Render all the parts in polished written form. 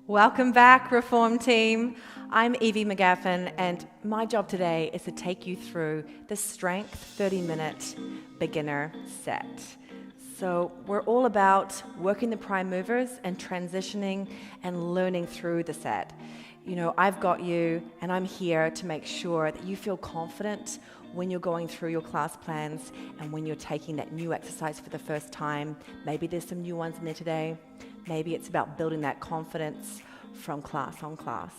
Welcome back, Reform Team. I'm Yvie McGaffin, and my job today is to take you through the Strength 30-minute beginner set. So we're all about working the prime movers and transitioning and learning through the set. You know, I've got you, and I'm here to make sure that you feel confident when you're going through your class plans and when you're taking that new exercise for the first time. Maybe there's some new ones in there today. Maybe it's about building that confidence from class on class.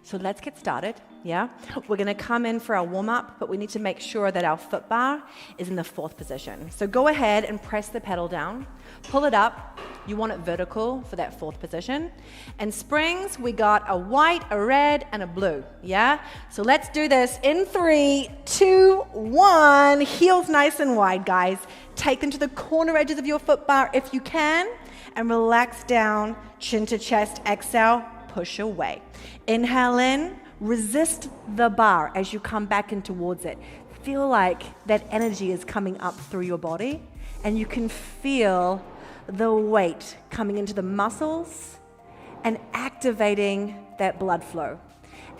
So let's get started, yeah? We're gonna come in for our warm-up, but we need to make sure that our foot bar is in the 4th position. So go ahead and press the pedal down, pull it up. You want it vertical for that 4th position. And springs, we got a white, a red, and a blue, yeah? So let's do this in 3, 2, 1. Heels nice and wide, guys. Take them to the corner edges of your foot bar if you can, and relax down, chin to chest. Exhale, push away. Inhale in, resist the bar as you come back in towards it. Feel like that energy is coming up through your body, and you can feel the weight coming into the muscles and activating that blood flow.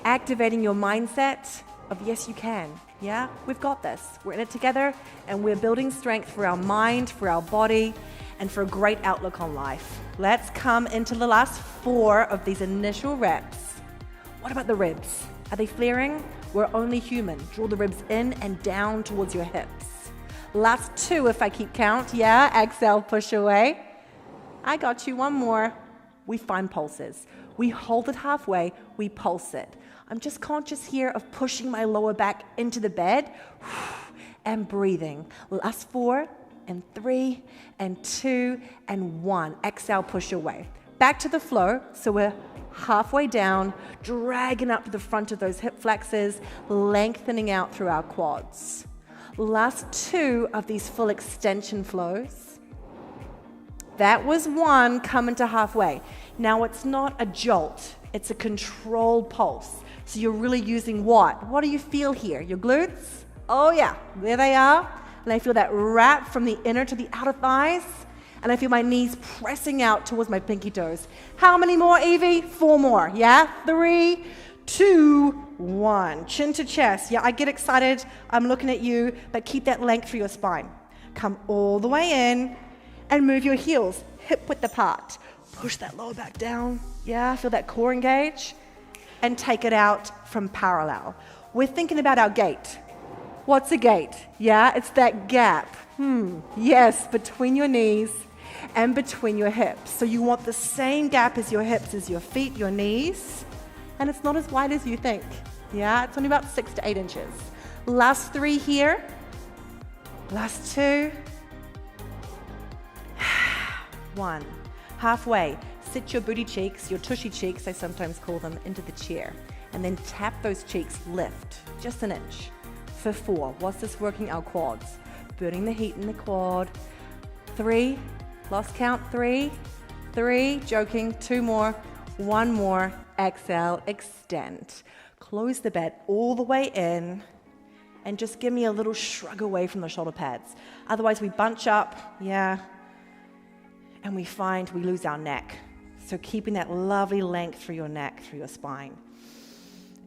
Activating your mindset of yes, you can. Yeah, we've got this. We're in it together, and we're building strength for our mind, for our body, and for a great outlook on life. Let's come into the last 4 of these initial reps. What about the ribs? Are they flaring? We're only human. Draw the ribs in and down towards your hips. Last 2 if I keep count. Yeah, exhale, push away. I got you, 1 more. We find pulses. We hold it halfway, we pulse it. I'm just conscious here of pushing my lower back into the bed and breathing. Last 4 and 3 and 2 and 1. Exhale, push away. Back to the flow. So we're halfway down, dragging up to the front of those hip flexors, lengthening out through our quads. Last 2 of these full extension flows. That was 1 coming to halfway. Now it's not a jolt, it's a controlled pulse. So you're really using what? What do you feel here? Your glutes? Oh yeah, there they are. And I feel that wrap from the inner to the outer thighs. And I feel my knees pressing out towards my pinky toes. How many more, Yvie? 4 more, yeah? 3, 2, 1. Chin to chest. Yeah, I get excited. I'm looking at you, but keep that length through your spine. Come all the way in and move your heels hip width apart. Push that lower back down. Yeah, feel that core engage. And take it out from parallel. We're thinking about our gait. What's a gait? Yeah, it's that gap. Yes, between your knees and between your hips. So you want the same gap as your hips, as your feet, your knees. And it's not as wide as you think. Yeah, it's only about 6 to 8 inches. Last 3 here. Last 2. 1. Halfway. Sit your booty cheeks, your tushy cheeks, I sometimes call them, into the chair. And then tap those cheeks, lift, just an inch. For 4, what's this working? Our quads. Burning the heat in the quad. 3, lost count, 3, joking, 2 more, 1 more, exhale, extend. Close the bed all the way in, and just give me a little shrug away from the shoulder pads. Otherwise we bunch up, yeah, and we find we lose our neck. So keeping that lovely length through your neck, through your spine.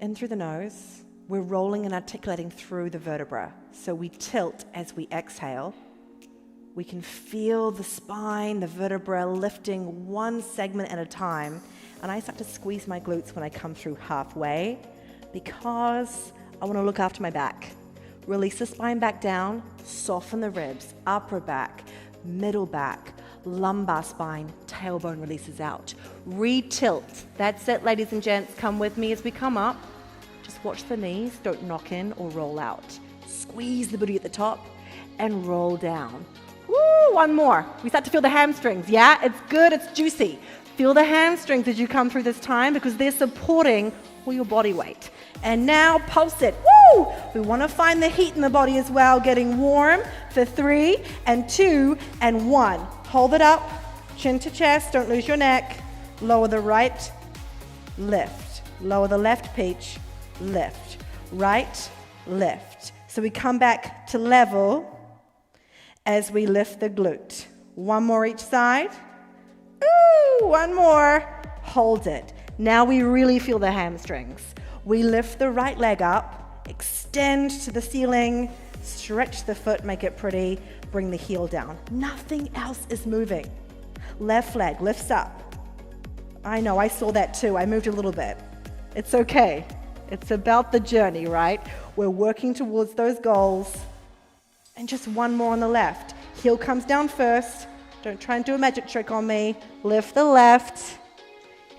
In through the nose. We're rolling and articulating through the vertebra. So we tilt as we exhale. We can feel the spine, the vertebra lifting 1 segment at a time. And I start to squeeze my glutes when I come through halfway because I want to look after my back. Release the spine back down, soften the ribs, upper back, middle back, lumbar spine, tailbone releases out. Re-tilt. That's it, ladies and gents. Come with me as we come up. Just watch the knees, don't knock in or roll out. Squeeze the booty at the top and roll down. Woo, 1 more. We start to feel the hamstrings, yeah? It's good, it's juicy. Feel the hamstrings as you come through this time because they're supporting all your body weight. And now pulse it, woo! We wanna find the heat in the body as well, getting warm for 3 and 2 and 1. Hold it up, chin to chest, don't lose your neck. Lower the right, lift. Lower the left, peach. Lift, right, lift. So we come back to level as we lift the glute. 1 more each side. Ooh, 1 more. Hold it. Now we really feel the hamstrings. We lift the right leg up, extend to the ceiling, stretch the foot, make it pretty, bring the heel down. Nothing else is moving. Left leg lifts up. I know, I saw that too. I moved a little bit. It's okay. It's about the journey, right? We're working towards those goals. And just one more on the left. Heel comes down first. Don't try and do a magic trick on me. Lift the left.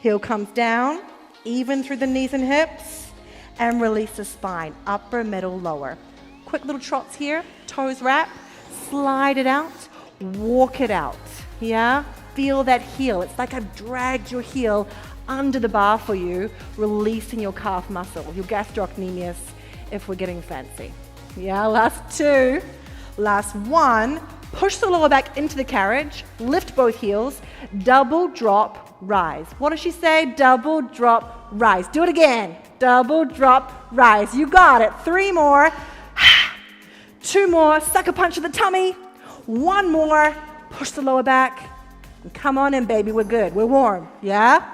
Heel comes down, even through the knees and hips, and release the spine, upper, middle, lower. Quick little trots here, toes wrap, slide it out, walk it out, yeah? Feel that heel. It's like I've dragged your heel under the bar for you, releasing your calf muscle, your gastrocnemius, if we're getting fancy. Yeah, last two. Last one, push the lower back into the carriage, lift both heels, double drop, rise. What does she say? Double drop, rise. Do it again. Double drop, rise. You got it. 3 more. 2 more. Sucker punch to the tummy. 1 more. Push the lower back. And come on in, baby. We're good. We're warm. Yeah?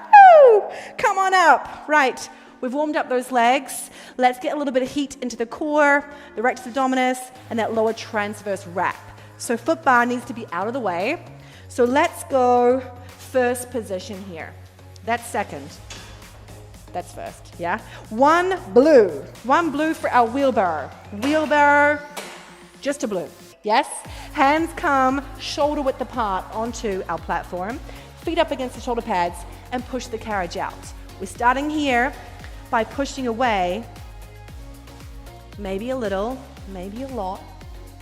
Woo! Come on up. Right. We've warmed up those legs. Let's get a little bit of heat into the core, the rectus abdominis, and that lower transverse wrap. So foot bar needs to be out of the way. So let's go first position here. That's second. That's first, yeah? 1 blue. 1 blue for our wheelbarrow. Wheelbarrow, just a blue, yes? Hands come shoulder width apart onto our platform. Feet up against the shoulder pads and push the carriage out. We're starting here by pushing away, maybe a little, maybe a lot,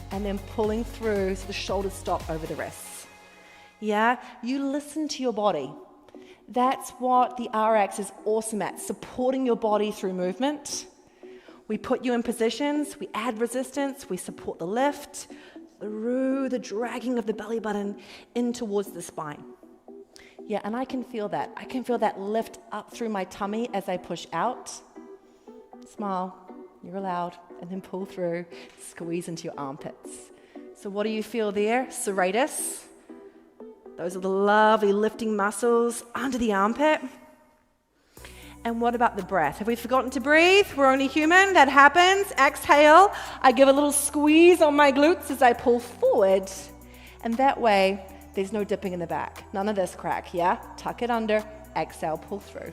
and then pulling through so the shoulders stop over the wrists. Yeah, you listen to your body. That's what the RX is awesome at, supporting your body through movement. We put you in positions, we add resistance, we support the lift through the dragging of the belly button in towards the spine. Yeah, and I can feel that. I can feel that lift up through my tummy as I push out. Smile, you're allowed, and then pull through, squeeze into your armpits. So what do you feel there? Serratus. Those are the lovely lifting muscles under the armpit. And what about the breath? Have we forgotten to breathe? We're only human. That happens. Exhale. I give a little squeeze on my glutes as I pull forward. And that way, there's no dipping in the back. None of this crack, yeah? Tuck it under. Exhale, pull through.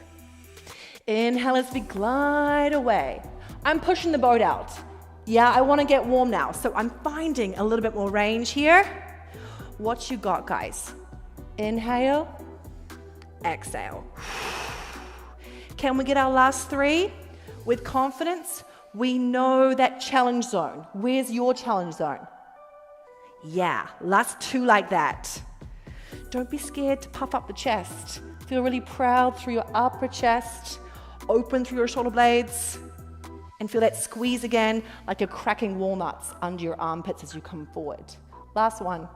Inhale as we glide away. I'm pushing the boat out. Yeah, I want to get warm now. So I'm finding a little bit more range here. What you got, guys? Inhale, exhale. Can we get our last 3? With confidence, we know that challenge zone. Where's your challenge zone? Yeah, last 2 like that. Don't be scared to puff up the chest. Feel really proud through your upper chest, open through your shoulder blades, and feel that squeeze again like you're cracking walnuts under your armpits as you come forward. Last one.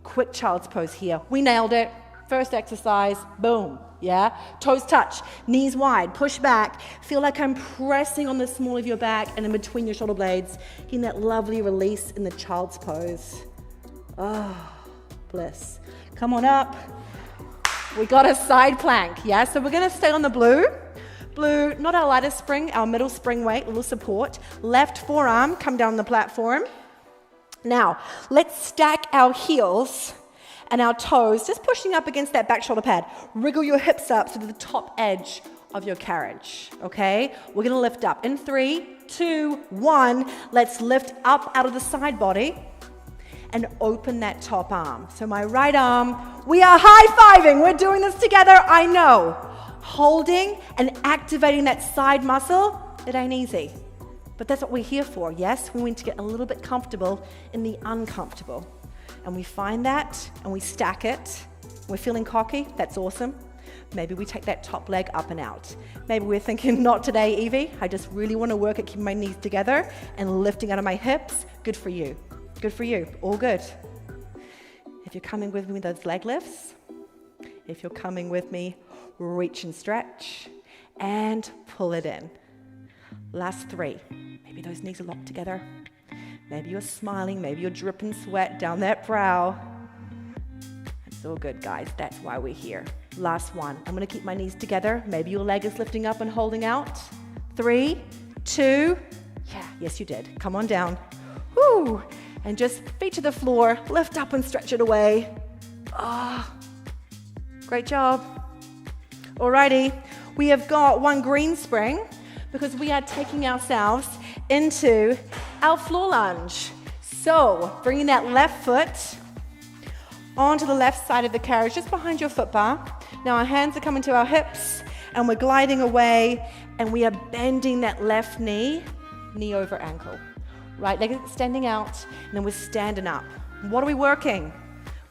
Quick child's pose here. We nailed it. First exercise, boom, yeah? Toes touch, knees wide, push back. Feel like I'm pressing on the small of your back and in between your shoulder blades, getting that lovely release in the child's pose. Oh, bliss. Come on up. We got a side plank, yeah? So we're gonna stay on the blue. Blue, not our lightest spring, our middle spring weight, a little support. Left forearm, come down the platform. Now, let's stack our heels and our toes, just pushing up against that back shoulder pad. Wriggle your hips up to the top edge of your carriage, okay? We're gonna lift up. In 3, 2, 1, let's lift up out of the side body and open that top arm. So my right arm, we are high-fiving. We're doing this together, I know. Holding and activating that side muscle, it ain't easy. But that's what we're here for, yes? We want to get a little bit comfortable in the uncomfortable. And we find that and we stack it. We're feeling cocky, that's awesome. Maybe we take that top leg up and out. Maybe we're thinking, not today, Yvie. I just really want to work at keeping my knees together and lifting out of my hips. Good for you. Good for you. All good. If you're coming with me with those leg lifts, if you're coming with me, reach and stretch and pull it in. Last 3. Maybe those knees are locked together. Maybe you're smiling, maybe you're dripping sweat down that brow. It's all good, guys. That's why we're here. Last one. I'm going to keep my knees together. Maybe your leg is lifting up and holding out. 3, 2, yeah, yes you did. Come on down. Woo! And just feet to the floor, lift up and stretch it away. Ah, great job. Alrighty, we have got one green spring because we are taking ourselves into our floor lunge. So, bringing that left foot onto the left side of the carriage, just behind your foot bar. Now our hands are coming to our hips and we're gliding away and we are bending that left knee, knee over ankle. Right leg is extending out and then we're standing up. What are we working?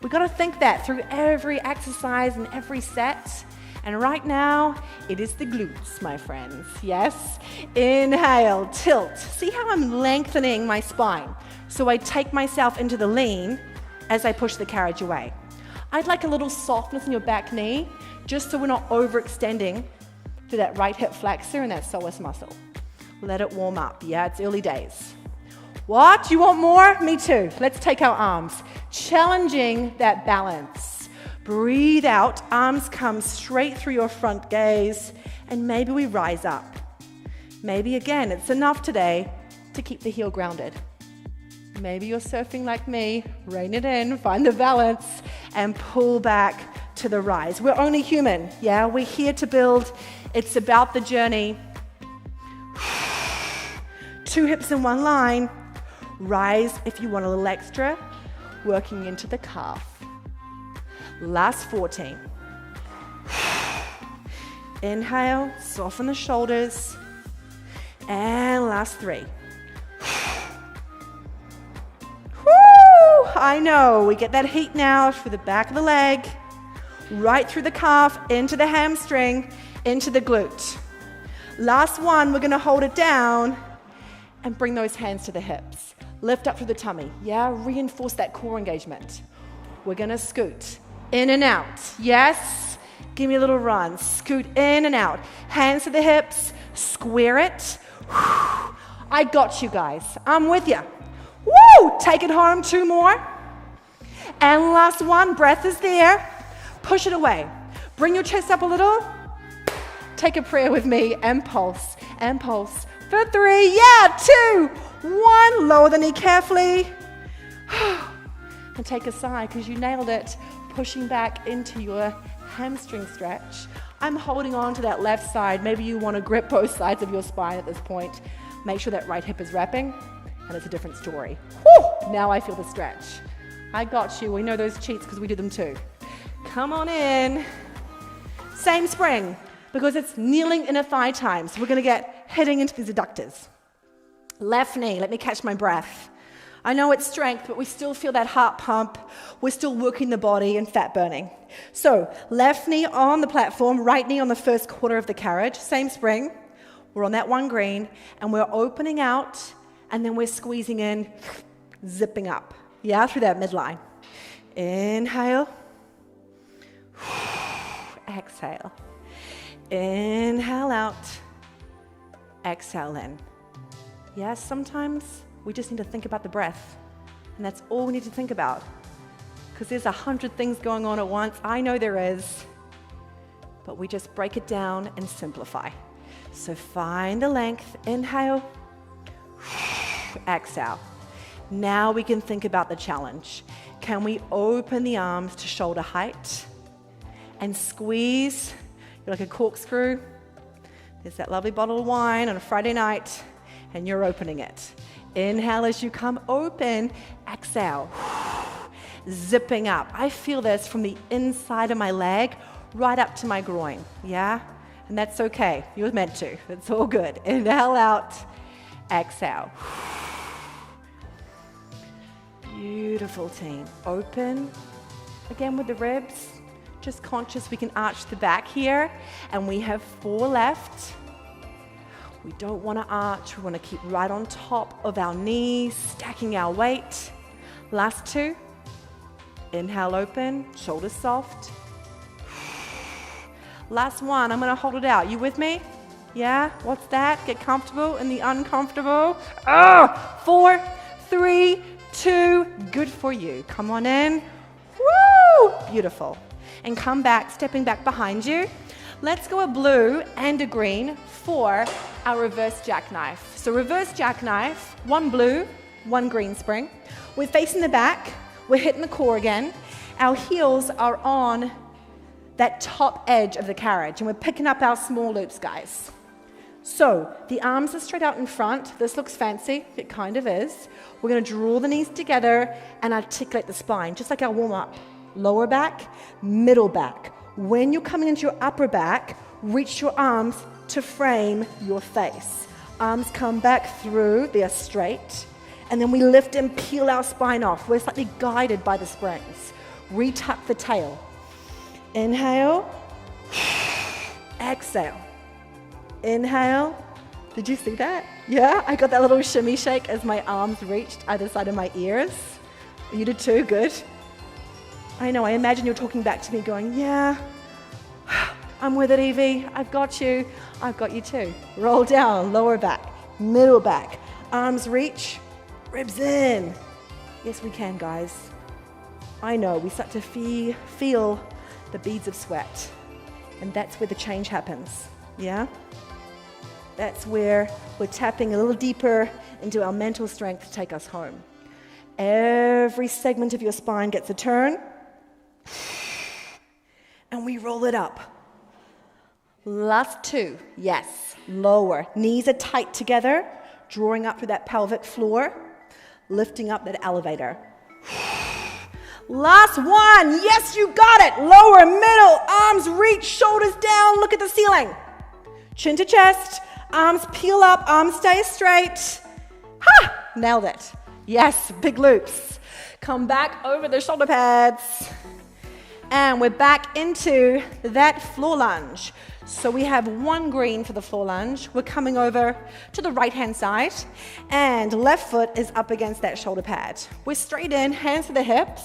We've got to think that through every exercise and every set. And right now, it is the glutes, my friends. Yes? Inhale, tilt. See how I'm lengthening my spine? So I take myself into the lean as I push the carriage away. I'd like a little softness in your back knee, just so we're not overextending to that right hip flexor and that psoas muscle. Let it warm up. Yeah, it's early days. What? You want more? Me too. Let's take our arms. Challenging that balance. Breathe out. Arms come straight through your front gaze. And maybe we rise up. Maybe again, it's enough today to keep the heel grounded. Maybe you're surfing like me. Rein it in. Find the balance. And pull back to the rise. We're only human. Yeah, we're here to build. It's about the journey. 2 hips in one line. Rise if you want a little extra, working into the calf. Last 14. Inhale, soften the shoulders. And last 3. Woo! I know, we get that heat now through the back of the leg, right through the calf, into the hamstring, into the glute. Last one, we're gonna hold it down and bring those hands to the hips. Lift up through the tummy. Yeah, reinforce that core engagement. We're gonna scoot in and out. Yes, give me a little run. Scoot in and out. Hands to the hips, square it. I got you guys. I'm with you. Woo! Take it home. 2 more. And last one, breath is there. Push it away. Bring your chest up a little. Take a prayer with me and pulse. And pulse. For 3, yeah, 2, 1. Lower the knee carefully. And take a sigh because you nailed it. Pushing back into your hamstring stretch. I'm holding on to that left side. Maybe you want to grip both sides of your spine at this point. Make sure that right hip is wrapping, and it's a different story. Whew, now I feel the stretch. I got you. We know those cheats because we do them too. Come on in. Same spring, because it's kneeling inner thigh time. So we're going to get heading into these adductors. Left knee, let me catch my breath. I know it's strength, but we still feel that heart pump. We're still working the body and fat burning. So left knee on the platform, right knee on the first quarter of the carriage. Same spring. We're on that one green, and we're opening out, and then we're squeezing in, zipping up. Yeah, through that midline. Inhale. Exhale. Inhale out. Exhale in. Yes, sometimes we just need to think about the breath. And that's all we need to think about. Because there's 100 things going on at once. I know there is. But we just break it down and simplify. So find the length. Inhale. Exhale. Now we can think about the challenge. Can we open the arms to shoulder height and squeeze? You're like a corkscrew. There's that lovely bottle of wine on a Friday night, and you're opening it. Inhale as you come open. Exhale. Zipping up. I feel this from the inside of my leg right up to my groin. Yeah? And that's okay. You were meant to. It's all good. Inhale out. Exhale. Beautiful, team. Open. Again with the ribs. Just conscious we can arch the back here. And we have 4 left. We don't want to arch. We want to keep right on top of our knees, stacking our weight. Last 2. Inhale, open. Shoulders soft. Last 1. I'm going to hold it out. You with me? Yeah? What's that? Get comfortable in the uncomfortable. 4, 3, 2. Good for you. Come on in. Woo! Beautiful. and come back, stepping back behind you. Let's go a blue and a green for our reverse jackknife. So reverse jackknife, one blue, one green spring. We're facing the back, we're hitting the core again. Our heels are on that top edge of the carriage, and we're picking up our small loops, guys. So the arms are straight out in front. This looks fancy, it kind of is. We're gonna draw the knees together and articulate the spine, just like our warm-up. Lower back, middle back. When you're coming into your upper back, reach your arms to frame your face. Arms come back through, they are straight. And then we lift and peel our spine off. We're slightly guided by the springs. Retuck the tail. Inhale. Exhale. Inhale. Did you see that? Yeah, I got that little shimmy shake as my arms reached either side of my ears. You did too, good. I know, I imagine you're talking back to me going, yeah, I'm with it, Yvie. I've got you too. Roll down, lower back, middle back. Arms reach, ribs in. Yes, we can, guys. I know, we start to feel the beads of sweat. And that's where the change happens, yeah? That's where we're tapping a little deeper into our mental strength to take us home. Every segment of your spine gets a turn. And we roll it up. Last two, yes, lower. Knees are tight together, drawing up through that pelvic floor, lifting up that elevator. Last one, yes, you got it. Lower, middle, arms reach, shoulders down, look at the ceiling. Chin to chest, arms peel up, arms stay straight. Ha, nailed it. Yes, big loops. Come back over the shoulder pads. And we're back into that floor lunge. So we have one green for the floor lunge. We're coming over to the right-hand side, and left foot is up against that shoulder pad. We're straight in, hands to the hips.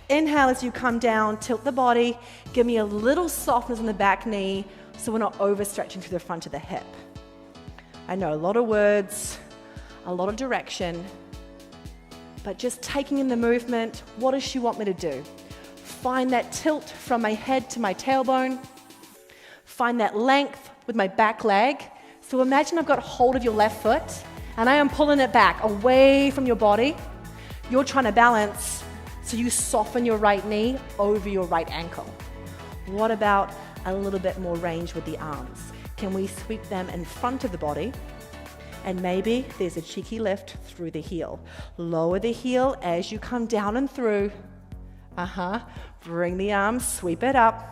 Inhale as you come down, tilt the body. Give me a little softness in the back knee so we're not overstretching through the front of the hip. I know, a lot of words, a lot of direction, but just taking in the movement. What does she want me to do? Find that tilt from my head to my tailbone. Find that length with my back leg. So imagine I've got hold of your left foot and I am pulling it back away from your body. You're trying to balance, so you soften your right knee over your right ankle. What about a little bit more range with the arms? Can we sweep them in front of the body? And maybe there's a cheeky lift through the heel. Lower the heel as you come down and through. Bring the arms, sweep it up,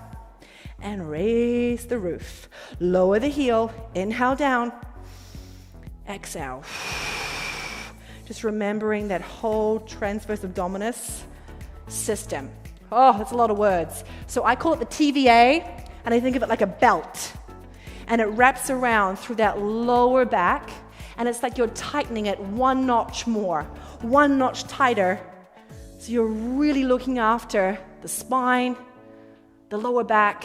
and raise the roof. Lower the heel, inhale down, exhale. Just remembering that whole transverse abdominis system. Oh, that's a lot of words. So I call it the TVA, and I think of it like a belt. And it wraps around through that lower back, and it's like you're tightening it one notch more, one notch tighter. So you're really looking after the spine, the lower back,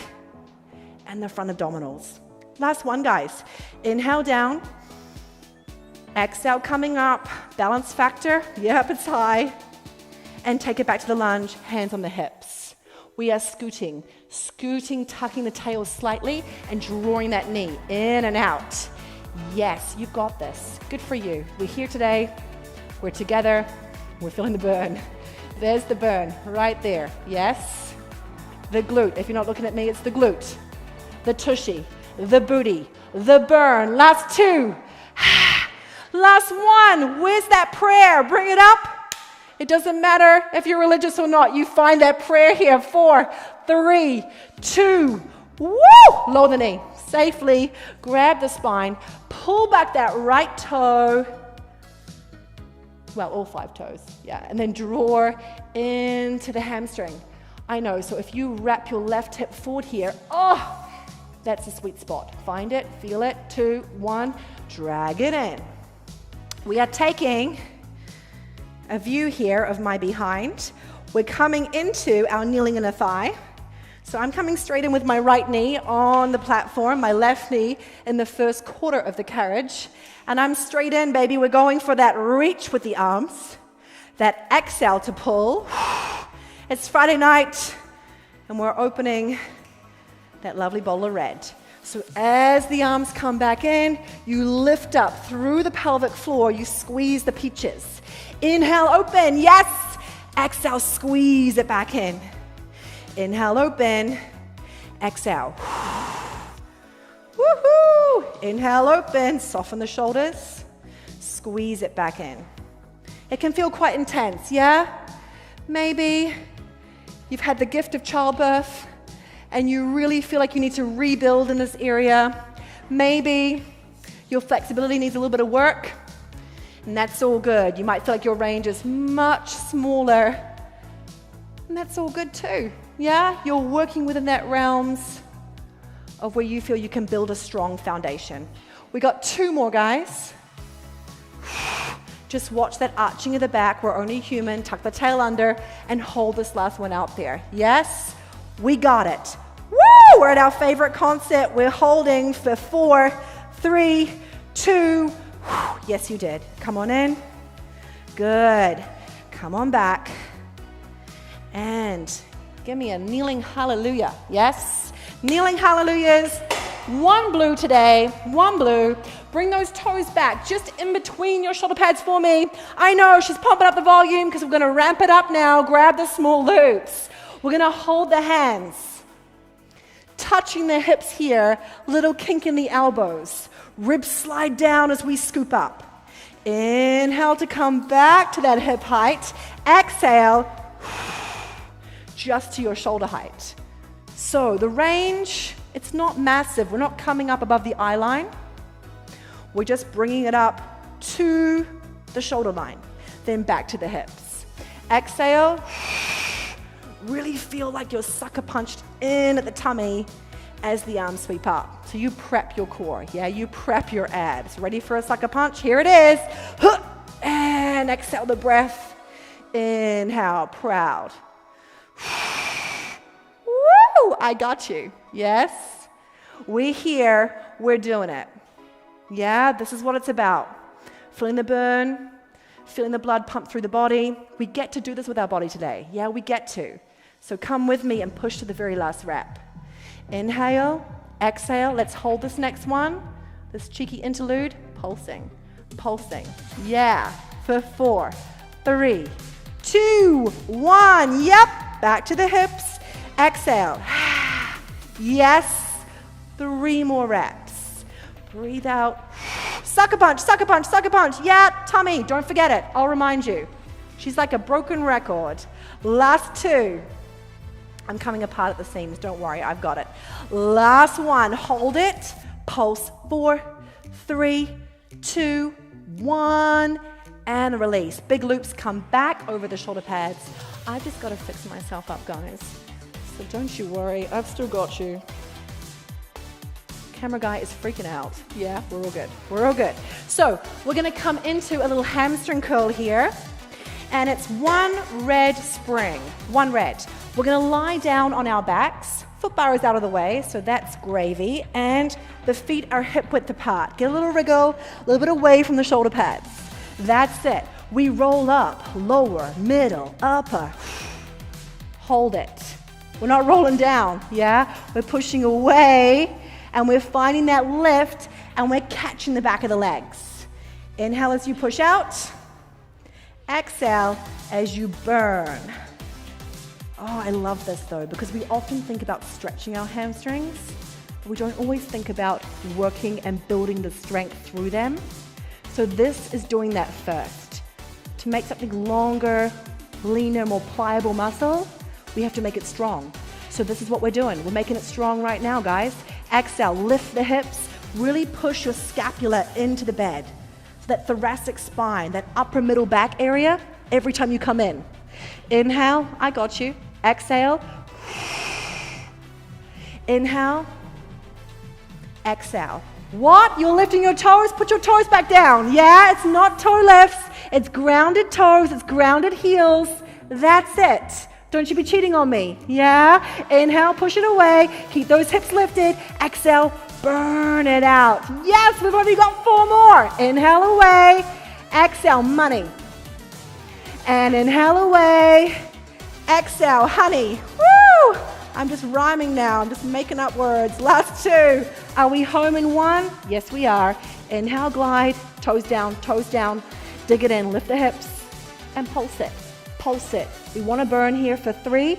and the front abdominals. Last one, guys. Inhale down. Exhale coming up. Balance factor. Yep, it's high. And take it back to the lunge, hands on the hips. We are scooting, tucking the tail slightly and drawing that knee in and out. Yes, you've got this. Good for you. We're here today. We're together. We're feeling the burn. There's the burn right there. Yes. The glute. If you're not looking at me, it's the glute. The tushy. The booty. The burn. Last two. Last one. Where's that prayer? Bring it up. It doesn't matter if you're religious or not. You find that prayer here. 4, 3, 2. Woo! Lower the knee. Safely grab the spine. Pull back that right toe. Well, all 5 toes, yeah. And then draw into the hamstring. I know, so if you wrap your left hip forward here, oh, that's a sweet spot. Find it, feel it, 2, 1, drag it in. We are taking a view here of my behind. We're coming into our kneeling inner thigh. So I'm coming straight in with my right knee on the platform, my left knee in the first quarter of the carriage. And I'm straight in, baby. We're going for that reach with the arms, that exhale to pull. It's Friday night. And we're opening that lovely bowl of red. So as the arms come back in, you lift up through the pelvic floor, you squeeze the peaches. Inhale, open, yes. Exhale, squeeze it back in. Inhale, open. Exhale. Woohoo! Inhale, open, soften the shoulders. Squeeze it back in. It can feel quite intense, yeah? Maybe you've had the gift of childbirth and you really feel like you need to rebuild in this area. Maybe your flexibility needs a little bit of work, and that's all good. You might feel like your range is much smaller, and that's all good too. Yeah, you're working within that realms of where you feel you can build a strong foundation. We got 2 more, guys. Just watch that arching of the back. We're only human. Tuck the tail under and hold this last one out there. Yes, we got it. Woo! We're at our favorite concert. We're holding for 4, 3, 2. Yes, you did. Come on in. Good. Come on back. And give me a kneeling hallelujah. Yes? Kneeling hallelujahs. 1 blue today. 1 blue. Bring those toes back just in between your shoulder pads for me. I know she's pumping up the volume because we're going to ramp it up now. Grab the small loops. We're going to hold the hands, touching the hips here, little kink in the elbows. Ribs slide down as we scoop up. Inhale to come back to that hip height. Exhale, just to your shoulder height. So the range, it's not massive. We're not coming up above the eye line. We're just bringing it up to the shoulder line, then back to the hips. Exhale. Really feel like you're sucker punched in at the tummy as the arms sweep up. So you prep your core, yeah? You prep your abs. Ready for a sucker punch? Here it is. And exhale the breath. Inhale, proud. Woo! I got you. Yes? We're here. We're doing it. Yeah, this is what it's about. Feeling the burn, feeling the blood pump through the body. We get to do this with our body today. Yeah, we get to. So come with me and push to the very last rep. Inhale, exhale. Let's hold this next one. This cheeky interlude. Pulsing, pulsing. Yeah, for 4, 3, 2, 1. Yep, back to the hips. Exhale. Yes, 3 more reps. Breathe out. Sucker punch, sucker punch, sucker punch. Yeah, tummy, don't forget it. I'll remind you. She's like a broken record. Last 2. I'm coming apart at the seams. Don't worry, I've got it. Last 1. Hold it. Pulse. 4, 3, 2, 1. And release. Big loops come back over the shoulder pads. I just got to fix myself up, guys. So don't you worry. I've still got you. Camera guy is freaking out. Yeah, we're all good. We're all good. So we're going to come into a little hamstring curl here. And it's 1 red spring. 1 red. We're going to lie down on our backs. Foot bar is out of the way, so that's gravy. And the feet are hip width apart. Get a little wriggle, a little bit away from the shoulder pads. That's it. We roll up, lower, middle, upper. Hold it. We're not rolling down, yeah? We're pushing away. And we're finding that lift, and we're catching the back of the legs. Inhale as you push out. Exhale as you burn. Oh, I love this though, because we often think about stretching our hamstrings, but we don't always think about working and building the strength through them. So this is doing that first. To make something longer, leaner, more pliable muscle, we have to make it strong. So this is what we're doing. We're making it strong right now, guys. Exhale, lift the hips, really push your scapula into the bed. So that thoracic spine, that upper middle back area, every time you come in. Inhale, I got you. Exhale. Inhale. Exhale. What? You're lifting your toes? Put your toes back down. Yeah, it's not toe lifts. It's grounded toes. It's grounded heels. That's it. Don't you be cheating on me. Yeah? Inhale, push it away. Keep those hips lifted. Exhale, burn it out. Yes, we've only got 4 more. Inhale away. Exhale, money. And inhale away. Exhale, honey. Woo! I'm just rhyming now. I'm just making up words. Last two. Are we home in one? Yes, we are. Inhale, glide, toes down, dig it in, lift the hips, and pulse it, pulse it. We want to burn here for 3,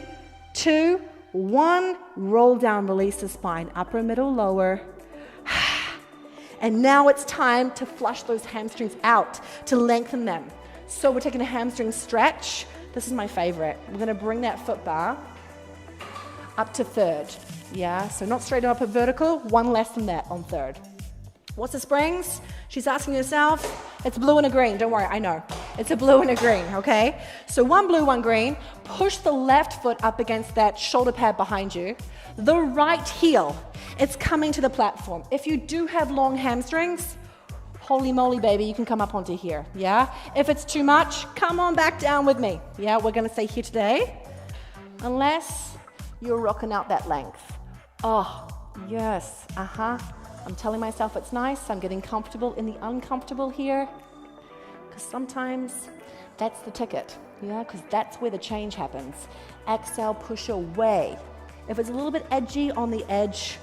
2, 1. Roll down, release the spine, upper, middle, lower. And now it's time to flush those hamstrings out, to lengthen them. So we're taking a hamstring stretch. This is my favorite. We're going to bring that foot bar up to third. Yeah, so not straight up at vertical, one less than that on third. What's the springs? She's asking herself. It's blue and a green. Don't worry, I know. It's a blue and a green, okay? So one blue, one green. Push the left foot up against that shoulder pad behind you. The right heel, it's coming to the platform. If you do have long hamstrings, holy moly, baby, you can come up onto here, yeah? If it's too much, come on back down with me. Yeah, we're gonna stay here today, unless you're rocking out that length. Oh, yes, I'm telling myself it's nice. I'm getting comfortable in the uncomfortable here. Because sometimes that's the ticket. Yeah, because that's where the change happens. Exhale, push away. If it's a little bit edgy on the edge,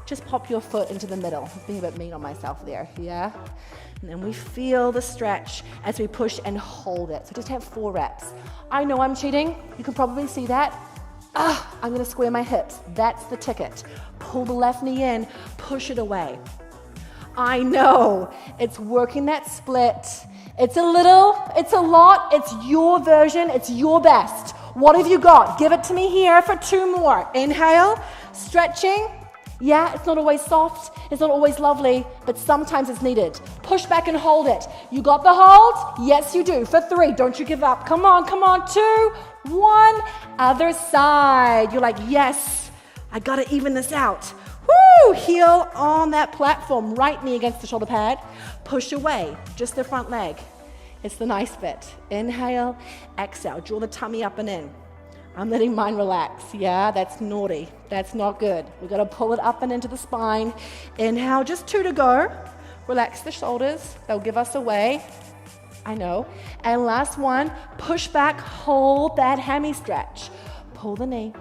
just pop your foot into the middle. I'm being a bit mean on myself there, yeah? And then we feel the stretch as we push and hold it. So just have 4 reps. I know I'm cheating. You can probably see that. I'm gonna square my hips. That's the ticket. Pull the left knee in, push it away. I know, it's working that split. It's a little, it's a lot, it's your version, it's your best. What have you got? Give it to me here for 2 more. Inhale, stretching. Yeah, it's not always soft, it's not always lovely, but sometimes it's needed. Push back and hold it. You got the hold? Yes, you do. For 3, don't you give up. Come on, 2, 1. Other side. You're like, yes, I gotta even this out. Woo! Heel on that platform, right knee against the shoulder pad. Push away, just the front leg. It's the nice bit. Inhale, exhale, draw the tummy up and in. I'm letting mine relax. Yeah, that's naughty. That's not good. We've got to pull it up and into the spine. Inhale, just 2 to go. Relax the shoulders. They'll give us away. I know. And last one, push back, hold that hammy stretch. Pull the knee.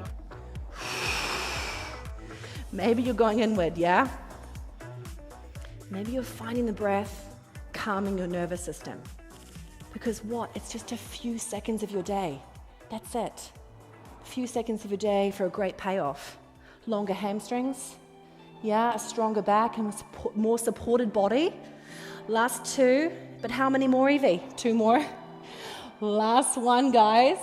Maybe you're going inward, yeah? Maybe you're finding the breath, calming your nervous system. Because what? It's just a few seconds of your day. That's it. A few seconds of your day for a great payoff. Longer hamstrings, yeah, a stronger back and more supported body. Last 2, but how many more, Yvie? 2 more. Last one, guys.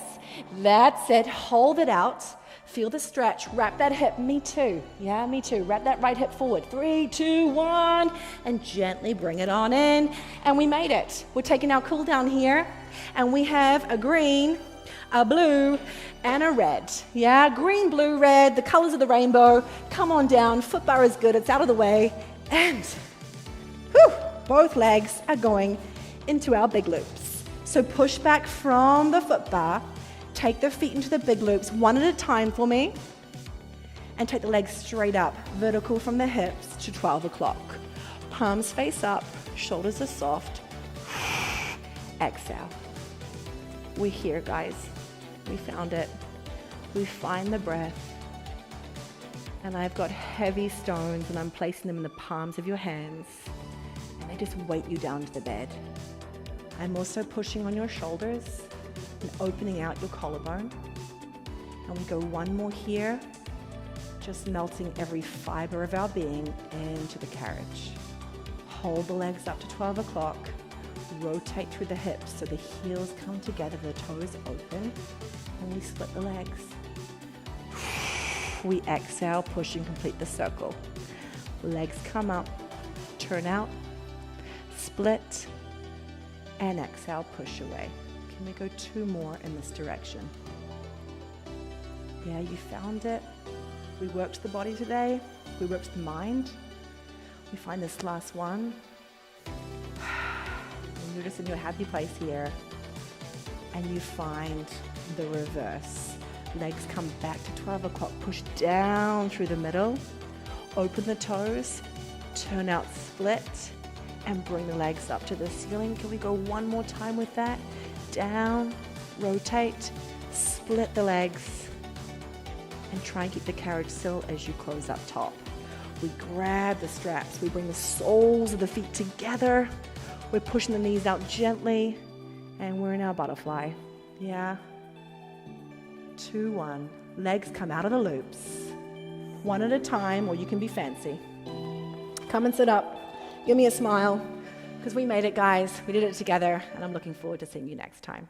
That's it. Hold it out. Feel the stretch. Wrap that hip. Me too. Yeah, me too. Wrap that right hip forward. 3, 2, 1. And gently bring it on in. And we made it. We're taking our cool down here. And we have a green, a blue, and a red. Yeah, green, blue, red, the colors of the rainbow. Come on down. Foot bar is good. It's out of the way. And whew, both legs are going into our big loops. So push back from the foot bar. Take the feet into the big loops, 1 at a time for me. And take the legs straight up, vertical from the hips to 12 o'clock. Palms face up, shoulders are soft. Exhale. We're here, guys. We found it. We find the breath. And I've got heavy stones and I'm placing them in the palms of your hands. And they just weight you down to the bed. I'm also pushing on your shoulders and opening out your collarbone. And we go 1 more here, just melting every fiber of our being into the carriage. Hold the legs up to 12 o'clock. Rotate through the hips so the heels come together, the toes open, and we split the legs. We exhale, push and complete the circle. Legs come up, turn out, split, and exhale, push away. Can we go 2 more in this direction? Yeah, you found it. We worked the body today. We worked the mind. We find this last one. And you're just in your happy place here. And you find the reverse. Legs come back to 12 o'clock. Push down through the middle. Open the toes. Turn out, split. And bring the legs up to the ceiling. Can we go 1 more time with that? Down, rotate, split the legs. and try and keep the carriage still as you close up top. We grab the straps. We bring the soles of the feet together. We're pushing the knees out gently, and we're in our butterfly. Yeah. 2, 1. Legs come out of the loops. One at a time, or you can be fancy. Come and sit up. Give me a smile, because we made it, guys. We did it together, and I'm looking forward to seeing you next time.